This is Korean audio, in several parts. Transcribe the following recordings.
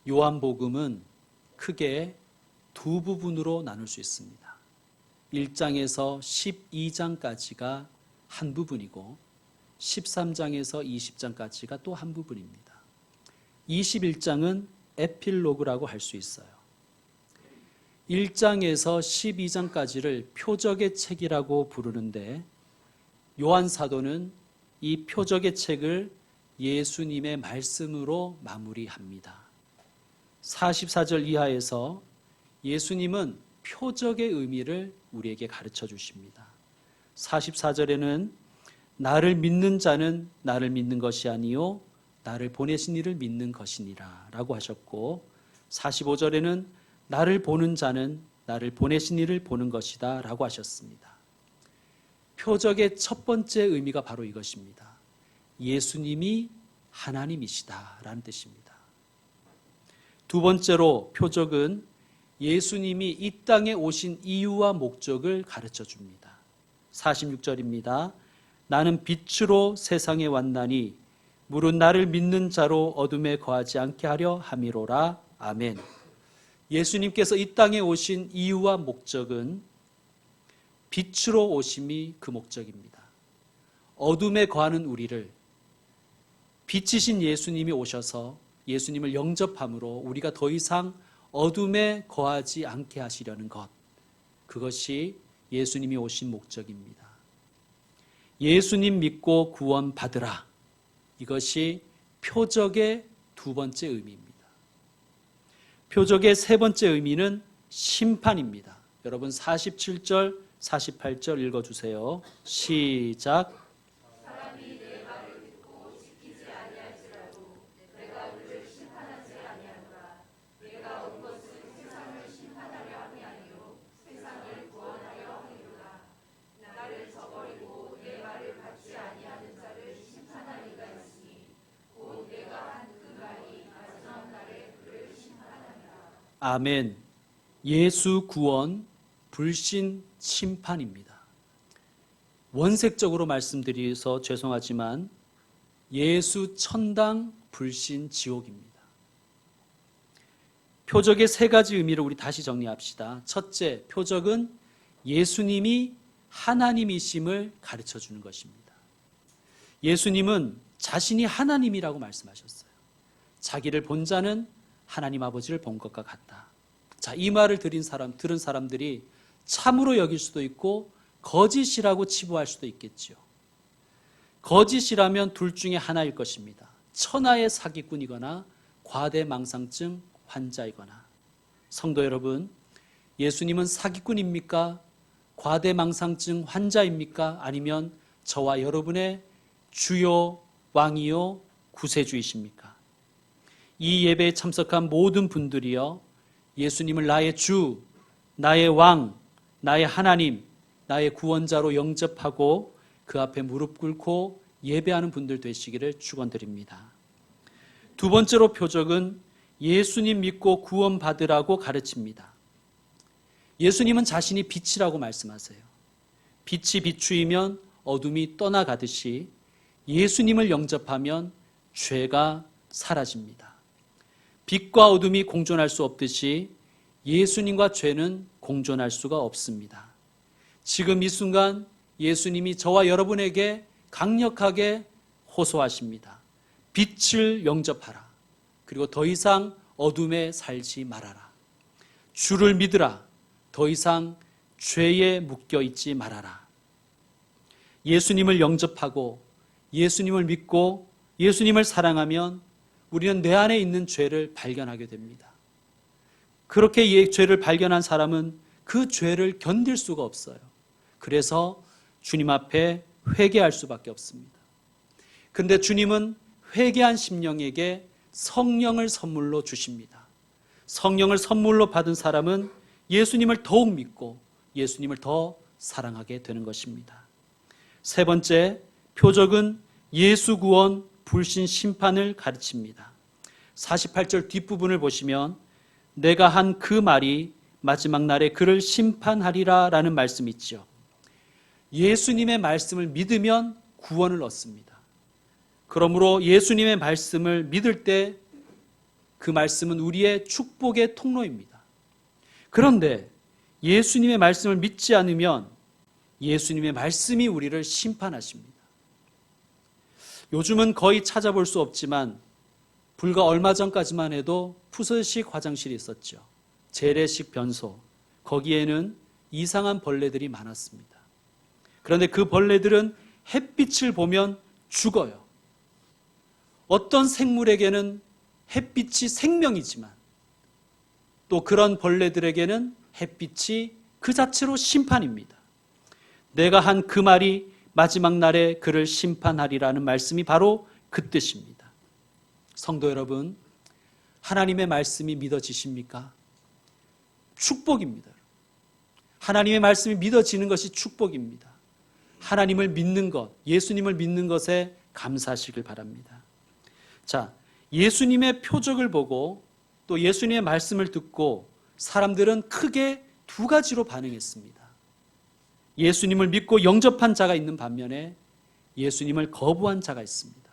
요한복음은 크게 두 부분으로 나눌 수 있습니다. 1장에서 12장까지가 한 부분이고 13장에서 20장까지가 또 한 부분입니다. 21장은 에필로그라고 할 수 있어요. 1장에서 12장까지를 표적의 책이라고 부르는데 요한 사도는 이 표적의 책을 예수님의 말씀으로 마무리합니다. 44절 이하에서 예수님은 표적의 의미를 우리에게 가르쳐 주십니다. 44절에는 나를 믿는 자는 나를 믿는 것이 아니요 나를 보내신 이를 믿는 것이니라 라고 하셨고, 45절에는 나를 보는 자는 나를 보내신 이를 보는 것이다 라고 하셨습니다. 표적의 첫 번째 의미가 바로 이것입니다. 예수님이 하나님이시다 라는 뜻입니다. 두 번째로 표적은 예수님이 이 땅에 오신 이유와 목적을 가르쳐 줍니다. 46절입니다. 나는 빛으로 세상에 왔나니 물은 나를 믿는 자로 어둠에 거하지 않게 하려 함이로라. 아멘. 예수님께서 이 땅에 오신 이유와 목적은 빛으로 오심이 그 목적입니다. 어둠에 거하는 우리를 빛이신 예수님이 오셔서 예수님을 영접함으로 우리가 더 이상 어둠에 거하지 않게 하시려는 것, 그것이 예수님이 오신 목적입니다. 예수님 믿고 구원 받으라. 이것이 표적의 두 번째 의미입니다. 표적의 세 번째 의미는 심판입니다. 여러분 47절, 48절 읽어주세요. 시작. 아멘. 예수 구원, 불신 심판입니다. 원색적으로 말씀드려서 죄송하지만 예수 천당, 불신 지옥입니다. 표적의 세 가지 의미를 우리 다시 정리합시다. 첫째, 표적은 예수님이 하나님이심을 가르쳐 주는 것입니다. 예수님은 자신이 하나님이라고 말씀하셨어요. 자기를 본 자는 하나님 아버지를 본 것과 같다. 자, 이 말을 들은 사람들이 참으로 여길 수도 있고 거짓이라고 치부할 수도 있겠죠. 거짓이라면 둘 중에 하나일 것입니다. 천하의 사기꾼이거나 과대망상증 환자이거나. 성도 여러분, 예수님은 사기꾼입니까? 과대망상증 환자입니까? 아니면 저와 여러분의 주요 왕이요 구세주이십니까? 이 예배에 참석한 모든 분들이요, 예수님을 나의 주, 나의 왕, 나의 하나님, 나의 구원자로 영접하고 그 앞에 무릎 꿇고 예배하는 분들 되시기를 축원드립니다. 두 번째로 표적은 예수님 믿고 구원받으라고 가르칩니다. 예수님은 자신이 빛이라고 말씀하세요. 빛이 비추이면 어둠이 떠나가듯이 예수님을 영접하면 죄가 사라집니다. 빛과 어둠이 공존할 수 없듯이 예수님과 죄는 공존할 수가 없습니다. 지금 이 순간 예수님이 저와 여러분에게 강력하게 호소하십니다. 빛을 영접하라. 그리고 더 이상 어둠에 살지 말아라. 주를 믿으라. 더 이상 죄에 묶여 있지 말아라. 예수님을 영접하고 예수님을 믿고 예수님을 사랑하면 우리는 내 안에 있는 죄를 발견하게 됩니다. 그렇게 죄를 발견한 사람은 그 죄를 견딜 수가 없어요. 그래서 주님 앞에 회개할 수밖에 없습니다. 그런데 주님은 회개한 심령에게 성령을 선물로 주십니다. 성령을 선물로 받은 사람은 예수님을 더욱 믿고 예수님을 더 사랑하게 되는 것입니다. 세 번째, 표적은 예수 구원, 불신 심판을 가르칩니다. 48절 뒷부분을 보시면 내가 한 그 말이 마지막 날에 그를 심판하리라 라는 말씀이 있죠. 예수님의 말씀을 믿으면 구원을 얻습니다. 그러므로 예수님의 말씀을 믿을 때 그 말씀은 우리의 축복의 통로입니다. 그런데 예수님의 말씀을 믿지 않으면 예수님의 말씀이 우리를 심판하십니다. 요즘은 거의 찾아볼 수 없지만 불과 얼마 전까지만 해도 푸서식 화장실이 있었죠. 재래식 변소. 거기에는 이상한 벌레들이 많았습니다. 그런데 그 벌레들은 햇빛을 보면 죽어요. 어떤 생물에게는 햇빛이 생명이지만 또 그런 벌레들에게는 햇빛이 그 자체로 심판입니다. 내가 한 그 말이 마지막 날에 그를 심판하리라는 말씀이 바로 그 뜻입니다. 성도 여러분, 하나님의 말씀이 믿어지십니까? 축복입니다. 하나님의 말씀이 믿어지는 것이 축복입니다. 하나님을 믿는 것, 예수님을 믿는 것에 감사하시길 바랍니다. 자, 예수님의 표적을 보고 또 예수님의 말씀을 듣고 사람들은 크게 두 가지로 반응했습니다. 예수님을 믿고 영접한 자가 있는 반면에 예수님을 거부한 자가 있습니다.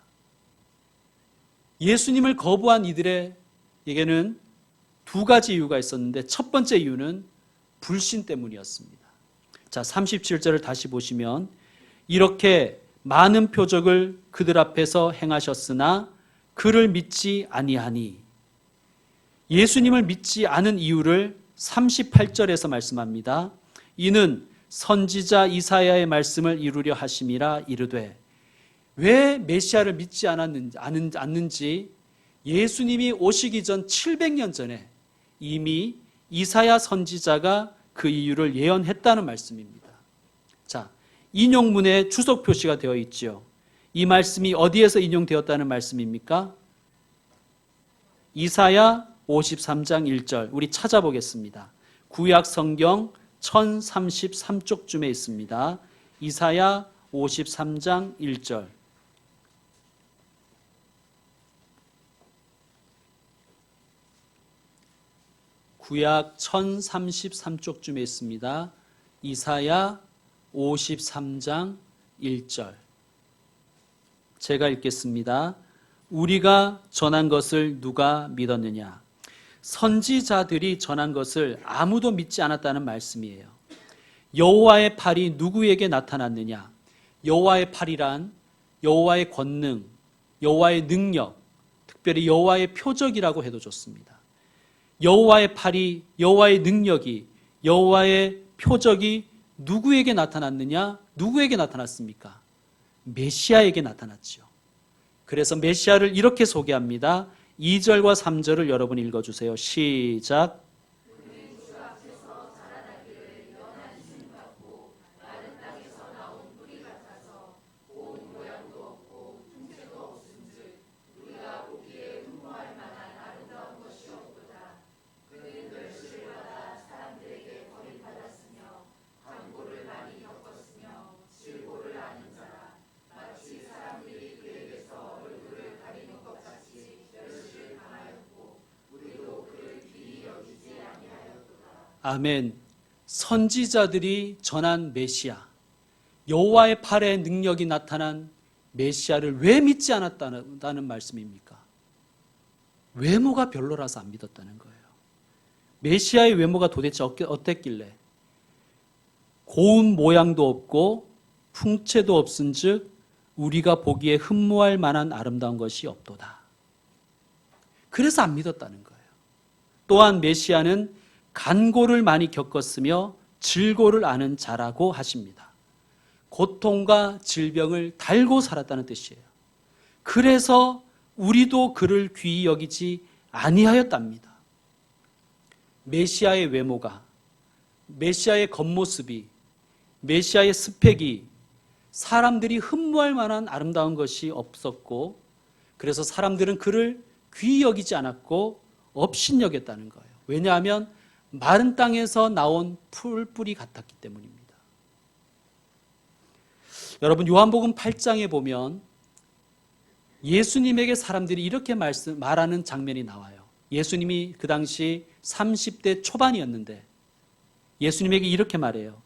예수님을 거부한 이들에게는 두 가지 이유가 있었는데 첫 번째 이유는 불신 때문이었습니다. 자, 37절을 다시 보시면 이렇게 많은 표적을 그들 앞에서 행하셨으나 그를 믿지 아니하니, 예수님을 믿지 않은 이유를 38절에서 말씀합니다. 이는 선지자 이사야의 말씀을 이루려 하심이라 이르되, 왜 메시아를 믿지 않는지 예수님이 오시기 전 700년 전에 이미 이사야 선지자가 그 이유를 예언했다는 말씀입니다. 자, 인용문에 주석 표시가 되어 있죠. 이 말씀이 어디에서 인용되었다는 말씀입니까? 이사야 53장 1절, 우리 찾아보겠습니다. 구약 성경 1033쪽쯤에 있습니다. 이사야 53장 1절. 구약 1033쪽쯤에 있습니다. 이사야 53장 1절. 제가 읽겠습니다. 우리가 전한 것을 누가 믿었느냐? 선지자들이 전한 것을 아무도 믿지 않았다는 말씀이에요. 여호와의 팔이 누구에게 나타났느냐? 여호와의 팔이란 여호와의 권능, 여호와의 능력, 특별히 여호와의 표적이라고 해도 좋습니다. 여호와의 팔이, 여호와의 능력이, 여호와의 표적이 누구에게 나타났느냐? 누구에게 나타났습니까? 메시아에게 나타났죠. 그래서 메시아를 이렇게 소개합니다. 2절과 3절을 여러분 읽어주세요. 시작. 아멘. 선지자들이 전한 메시아, 여호와의 팔에 능력이 나타난 메시아를 왜 믿지 않았다는 말씀입니까? 외모가 별로라서 안 믿었다는 거예요. 메시아의 외모가 도대체 어땠길래? 고운 모양도 없고 풍채도 없은즉 우리가 보기에 흠모할 만한 아름다운 것이 없도다. 그래서 안 믿었다는 거예요. 또한 메시아는 간고를 많이 겪었으며 질고를 아는 자라고 하십니다. 고통과 질병을 달고 살았다는 뜻이에요. 그래서 우리도 그를 귀히 여기지 아니하였답니다. 메시아의 외모가, 메시아의 겉모습이, 메시아의 스펙이 사람들이 흠모할 만한 아름다운 것이 없었고, 그래서 사람들은 그를 귀히 여기지 않았고 업신여겼다는 거예요. 왜냐하면 마른 땅에서 나온 풀뿌리 같았기 때문입니다. 여러분, 요한복음 8장에 보면 예수님에게 사람들이 이렇게 말하는 장면이 나와요. 예수님이 그 당시 30대 초반이었는데 예수님에게 이렇게 말해요.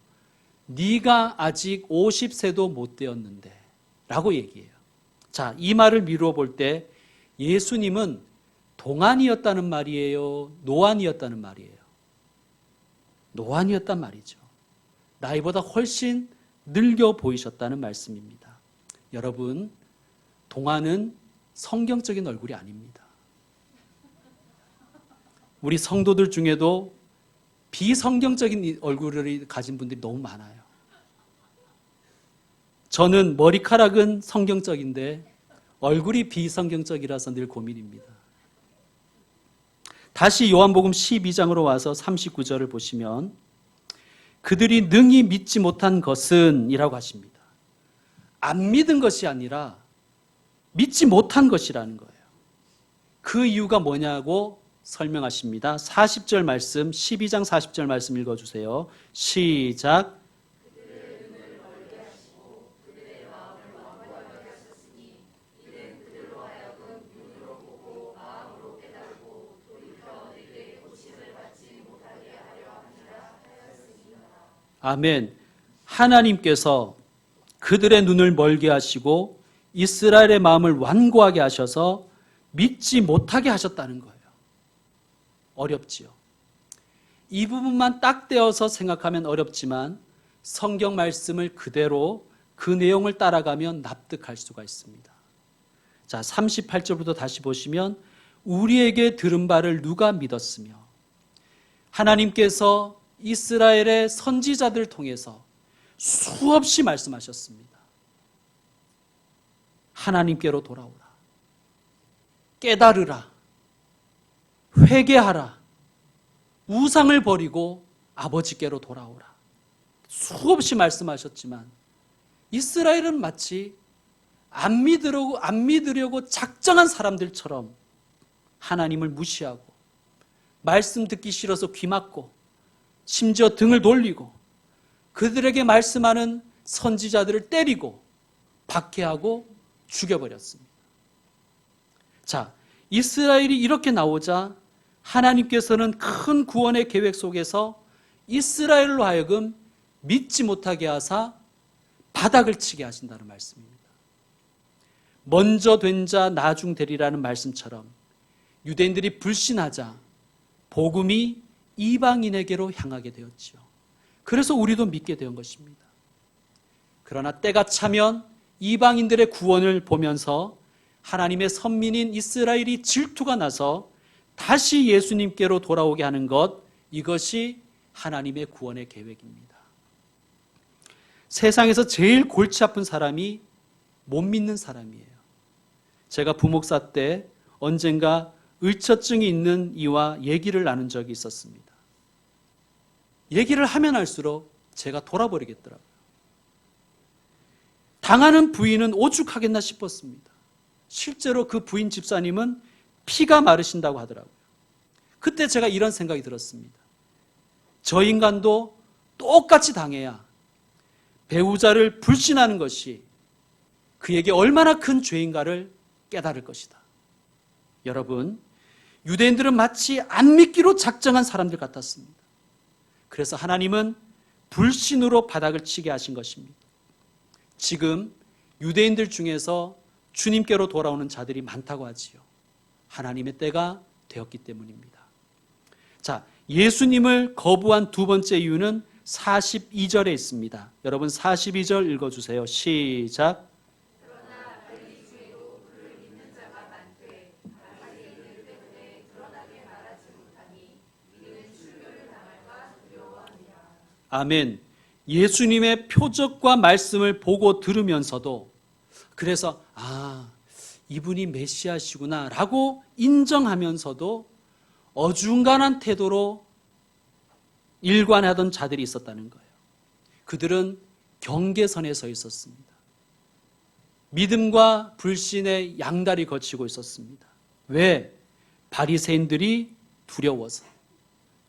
네가 아직 50세도 못 되었는데 라고 얘기해요. 자, 이 말을 미루어 볼 때 예수님은 동안이었다는 말이에요? 노안이었다는 말이에요? 노안이었단 말이죠. 나이보다 훨씬 늙어 보이셨다는 말씀입니다. 여러분, 동안은 성경적인 얼굴이 아닙니다. 우리 성도들 중에도 비성경적인 얼굴을 가진 분들이 너무 많아요. 저는 머리카락은 성경적인데 얼굴이 비성경적이라서 늘 고민입니다. 다시 요한복음 12장으로 와서 39절을 보시면 그들이 능히 믿지 못한 것은 이라고 하십니다. 안 믿은 것이 아니라 믿지 못한 것이라는 거예요. 그 이유가 뭐냐고 설명하십니다. 40절 말씀, 12장 40절 말씀 읽어주세요. 시작. 아멘. 하나님께서 그들의 눈을 멀게 하시고 이스라엘의 마음을 완고하게 하셔서 믿지 못하게 하셨다는 거예요. 어렵지요. 이 부분만 딱 떼어서 생각하면 어렵지만 성경 말씀을 그대로 그 내용을 따라가면 납득할 수가 있습니다. 자, 38절부터 다시 보시면 우리에게 들은 바를 누가 믿었으며 하나님께서 이스라엘의 선지자들을 통해서 수없이 말씀하셨습니다. 하나님께로 돌아오라. 깨달으라. 회개하라. 우상을 버리고 아버지께로 돌아오라. 수없이 말씀하셨지만 이스라엘은 마치 안 믿으려고 작정한 사람들처럼 하나님을 무시하고 말씀 듣기 싫어서 귀 막고 심지어 등을 돌리고 그들에게 말씀하는 선지자들을 때리고 박해하고 죽여버렸습니다. 자, 이스라엘이 이렇게 나오자 하나님께서는 큰 구원의 계획 속에서 이스라엘로 하여금 믿지 못하게 하사 바닥을 치게 하신다는 말씀입니다. 먼저 된 자 나중 되리라는 말씀처럼 유대인들이 불신하자 복음이 이방인에게로 향하게 되었지요. 그래서 우리도 믿게 된 것입니다. 그러나 때가 차면 이방인들의 구원을 보면서 하나님의 선민인 이스라엘이 질투가 나서 다시 예수님께로 돌아오게 하는 것, 이것이 하나님의 구원의 계획입니다. 세상에서 제일 골치 아픈 사람이 못 믿는 사람이에요. 제가 부목사 때 언젠가 의처증이 있는 이와 얘기를 나눈 적이 있었습니다. 얘기를 하면 할수록 제가 돌아버리겠더라고요. 당하는 부인은 오죽하겠나 싶었습니다. 실제로 그 부인 집사님은 피가 마르신다고 하더라고요. 그때 제가 이런 생각이 들었습니다. 저 인간도 똑같이 당해야 배우자를 불신하는 것이 그에게 얼마나 큰 죄인가를 깨달을 것이다. 여러분, 유대인들은 마치 안 믿기로 작정한 사람들 같았습니다. 그래서 하나님은 불신으로 바닥을 치게 하신 것입니다. 지금 유대인들 중에서 주님께로 돌아오는 자들이 많다고 하지요. 하나님의 때가 되었기 때문입니다. 자, 예수님을 거부한 두 번째 이유는 42절에 있습니다. 여러분 42절 읽어주세요. 시작. 아멘. 예수님의 표적과 말씀을 보고 들으면서도 그래서 이분이 메시아시구나 라고 인정하면서도 어중간한 태도로 일관하던 자들이 있었다는 거예요. 그들은 경계선에 서 있었습니다. 믿음과 불신의 양다리 거치고 있었습니다. 왜? 바리새인들이 두려워서,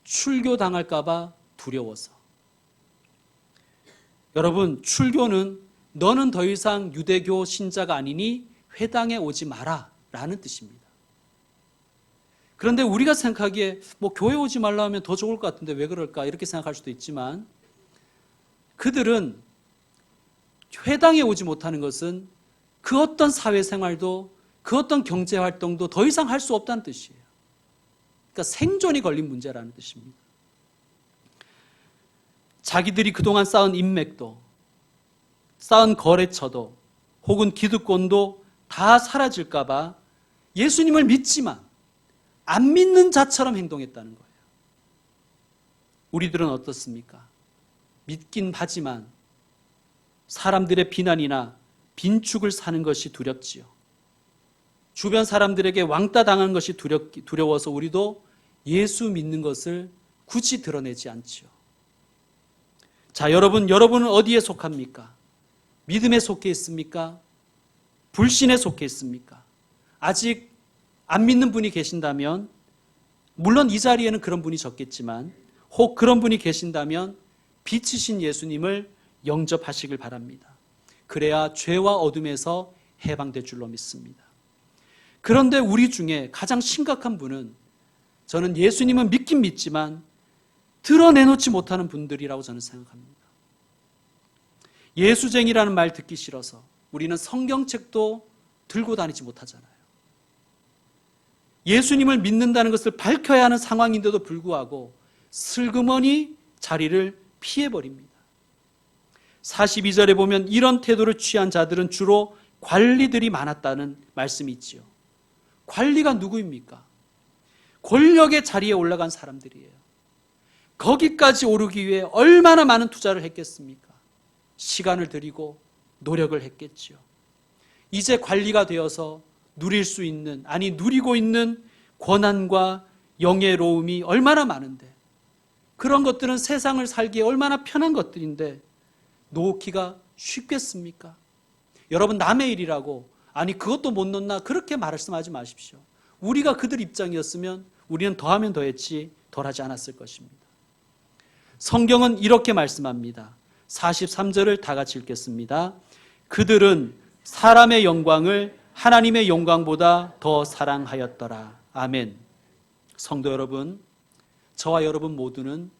출교당할까 봐 두려워서. 여러분, 출교는 너는 더 이상 유대교 신자가 아니니 회당에 오지 마라 라는 뜻입니다. 그런데 우리가 생각하기에 교회 오지 말라 하면 더 좋을 것 같은데 왜 그럴까 이렇게 생각할 수도 있지만 그들은 회당에 오지 못하는 것은 그 어떤 사회생활도 그 어떤 경제활동도 더 이상 할 수 없다는 뜻이에요. 그러니까 생존이 걸린 문제라는 뜻입니다. 자기들이 그동안 쌓은 인맥도, 쌓은 거래처도, 혹은 기득권도 다 사라질까 봐 예수님을 믿지만 안 믿는 자처럼 행동했다는 거예요. 우리들은 어떻습니까? 믿긴 하지만 사람들의 비난이나 빈축을 사는 것이 두렵지요. 주변 사람들에게 왕따 당하는 것이 두려워서 우리도 예수 믿는 것을 굳이 드러내지 않지요. 자, 여러분은 어디에 속합니까? 믿음에 속해 있습니까? 불신에 속해 있습니까? 아직 안 믿는 분이 계신다면, 물론 이 자리에는 그런 분이 적겠지만, 혹 그런 분이 계신다면 빛이신 예수님을 영접하시길 바랍니다. 그래야 죄와 어둠에서 해방될 줄로 믿습니다. 그런데 우리 중에 가장 심각한 분은, 저는 예수님은 믿긴 믿지만 드러내놓지 못하는 분들이라고 저는 생각합니다. 예수쟁이라는 말 듣기 싫어서 우리는 성경책도 들고 다니지 못하잖아요. 예수님을 믿는다는 것을 밝혀야 하는 상황인데도 불구하고 슬그머니 자리를 피해버립니다. 42절에 보면 이런 태도를 취한 자들은 주로 관리들이 많았다는 말씀이 있지요. 관리가 누구입니까? 권력의 자리에 올라간 사람들이에요. 거기까지 오르기 위해 얼마나 많은 투자를 했겠습니까? 시간을 들이고 노력을 했겠지요. 이제 관리가 되어서 누릴 수 있는, 아니 누리고 있는 권한과 영예로움이 얼마나 많은데, 그런 것들은 세상을 살기에 얼마나 편한 것들인데 놓기가 쉽겠습니까? 여러분, 남의 일이라고 아니 그것도 못 놓나 그렇게 말씀하지 마십시오. 우리가 그들 입장이었으면 우리는 더하면 더했지 덜하지 않았을 것입니다. 성경은 이렇게 말씀합니다. 43절을 다 같이 읽겠습니다. 그들은 사람의 영광을 하나님의 영광보다 더 사랑하였더라. 아멘. 성도 여러분, 저와 여러분 모두는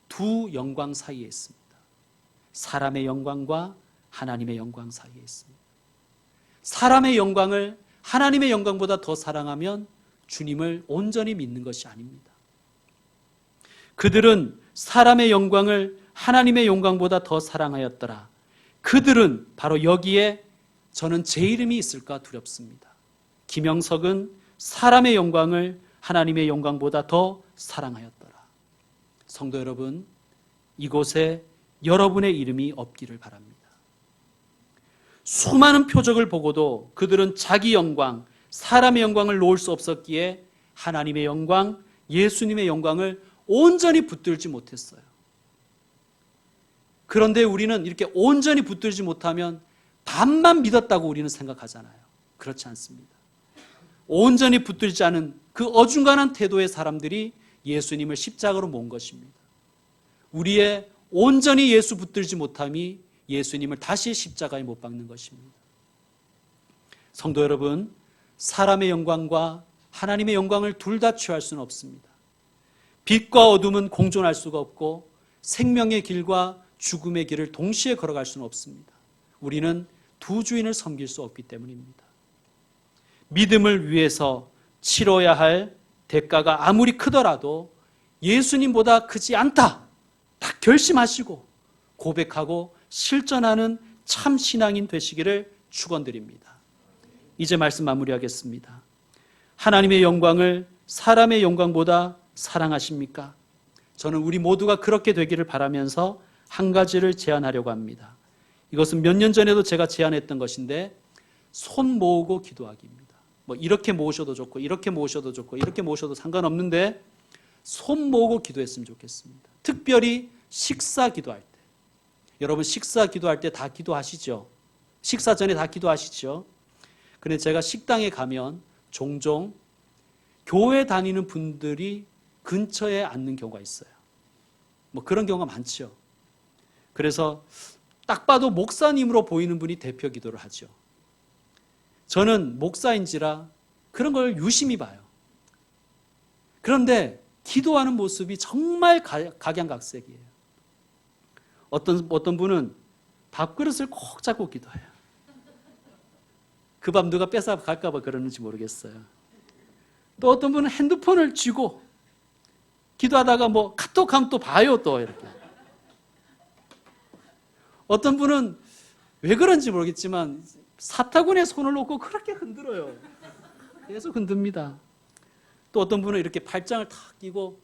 두 영광 사이에 있습니다. 사람의 영광과 하나님의 영광 사이에 있습니다. 사람의 영광을 하나님의 영광보다 더 사랑하면 주님을 온전히 믿는 것이 아닙니다. 그들은 사람의 영광을 하나님의 영광보다 더 사랑하였더라. 그들은 바로 여기에 저는 제 이름이 있을까 두렵습니다. 김영석은 사람의 영광을 하나님의 영광보다 더 사랑하였더라. 성도 여러분, 이곳에 여러분의 이름이 없기를 바랍니다. 수많은 표적을 보고도 그들은 자기 영광, 사람의 영광을 놓을 수 없었기에 하나님의 영광, 예수님의 영광을 온전히 붙들지 못했어요. 그런데 우리는 이렇게 온전히 붙들지 못하면 반만 믿었다고 우리는 생각하잖아요. 그렇지 않습니다. 온전히 붙들지 않은 그 어중간한 태도의 사람들이 예수님을 십자가로 모은 것입니다. 우리의 온전히 예수 붙들지 못함이 예수님을 다시 십자가에 못 박는 것입니다. 성도 여러분, 사람의 영광과 하나님의 영광을 둘 다 취할 수는 없습니다. 빛과 어둠은 공존할 수가 없고 생명의 길과 죽음의 길을 동시에 걸어갈 수는 없습니다. 우리는 두 주인을 섬길 수 없기 때문입니다. 믿음을 위해서 치러야 할 대가가 아무리 크더라도 예수님보다 크지 않다, 딱 결심하시고 고백하고 실천하는 참 신앙인 되시기를 축원드립니다. 이제 말씀 마무리하겠습니다. 하나님의 영광을 사람의 영광보다 사랑하십니까? 저는 우리 모두가 그렇게 되기를 바라면서 한 가지를 제안하려고 합니다. 이것은 몇 년 전에도 제가 제안했던 것인데, 손 모으고 기도하기입니다. 이렇게 모으셔도 좋고 이렇게 모으셔도 좋고 이렇게 모으셔도 상관없는데 손 모으고 기도했으면 좋겠습니다. 특별히 식사 기도할 때. 여러분, 식사 기도할 때 다 기도하시죠? 식사 전에 다 기도하시죠? 그런데 제가 식당에 가면 종종 교회 다니는 분들이 근처에 앉는 경우가 있어요. 그런 경우가 많죠. 그래서 딱 봐도 목사님으로 보이는 분이 대표 기도를 하죠. 저는 목사인지라 그런 걸 유심히 봐요. 그런데 기도하는 모습이 정말 각양각색이에요. 어떤 분은 밥그릇을 꼭 잡고 기도해요. 그 밥 누가 뺏어 갈까 봐 그러는지 모르겠어요. 또 어떤 분은 핸드폰을 쥐고 기도하다가 뭐 카톡하면 또 봐요, 또 이렇게. 어떤 분은 왜 그런지 모르겠지만 사타구니에 손을 놓고 그렇게 흔들어요. 계속 흔듭니다. 또 어떤 분은 이렇게 팔짱을 탁 끼고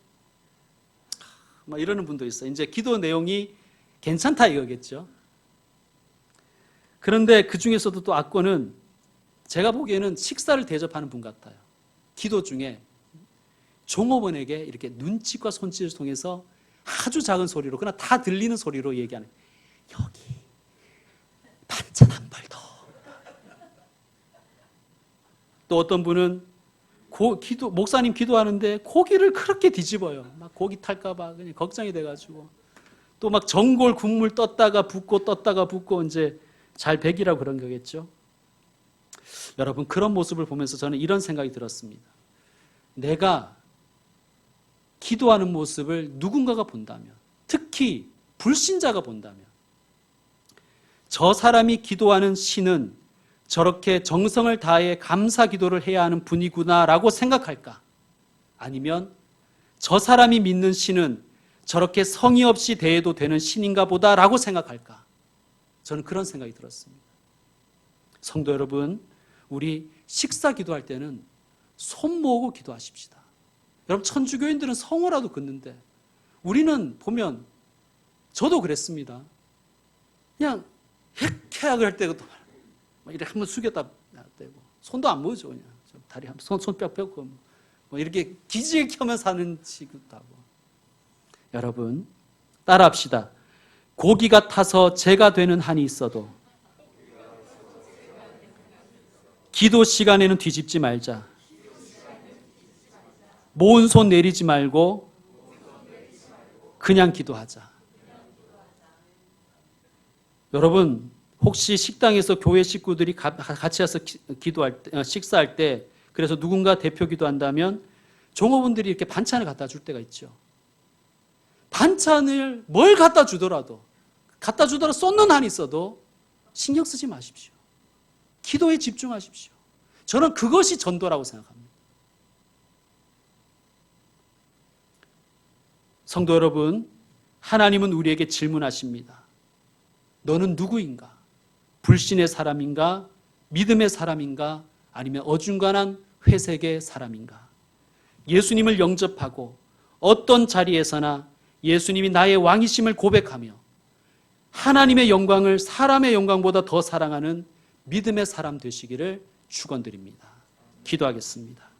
막 이러는 분도 있어요. 이제 기도 내용이 괜찮다 이거겠죠. 그런데 그 중에서도 또 악권은 제가 보기에는 식사를 대접하는 분 같아요. 기도 중에 종업원에게 이렇게 눈짓과 손짓을 통해서 아주 작은 소리로, 그러나 다 들리는 소리로 얘기하는, 여기 반찬 한 벌 더. 또 어떤 분은 목사님 기도하는데 고기를 그렇게 뒤집어요. 막 고기 탈까봐 그냥 걱정이 돼가지고. 또 막 전골 국물 떴다가 붓고 이제 잘 배기라고 그런 거겠죠. 여러분, 그런 모습을 보면서 저는 이런 생각이 들었습니다. 내가 기도하는 모습을 누군가가 본다면, 특히 불신자가 본다면, 저 사람이 기도하는 신은 저렇게 정성을 다해 감사 기도를 해야 하는 분이구나라고 생각할까? 아니면 저 사람이 믿는 신은 저렇게 성의 없이 대해도 되는 신인가 보다라고 생각할까? 저는 그런 생각이 들었습니다. 성도 여러분, 우리 식사 기도할 때는 손 모으고 기도하십시다. 여러분, 천주교인들은 성호라도 긋는데 우리는 보면, 저도 그랬습니다. 그냥 해악을 할 때도 이렇게 한번 숙였다 떼고 손도 안 모으죠. 그냥 다리 한번 손뼉 펴고 뭐 이렇게 기지개 켜면서 하는 식도 하고. 여러분, 따라합시다. 고기가 타서 재가 되는 한이 있어도 기도 시간에는 뒤집지 말자. 모은 손 내리지 말고 그냥 기도하자. 여러분, 혹시 식당에서 교회 식구들이 같이 와서 식사할 때, 그래서 누군가 대표 기도한다면 종업원들이 이렇게 반찬을 갖다 줄 때가 있죠. 반찬을 뭘 갖다 주더라도 쏟는 한이 있어도 신경 쓰지 마십시오. 기도에 집중하십시오. 저는 그것이 전도라고 생각합니다. 성도 여러분, 하나님은 우리에게 질문하십니다. 너는 누구인가? 불신의 사람인가? 믿음의 사람인가? 아니면 어중간한 회색의 사람인가? 예수님을 영접하고 어떤 자리에서나 예수님이 나의 왕이심을 고백하며 하나님의 영광을 사람의 영광보다 더 사랑하는 믿음의 사람 되시기를 축원드립니다. 기도하겠습니다.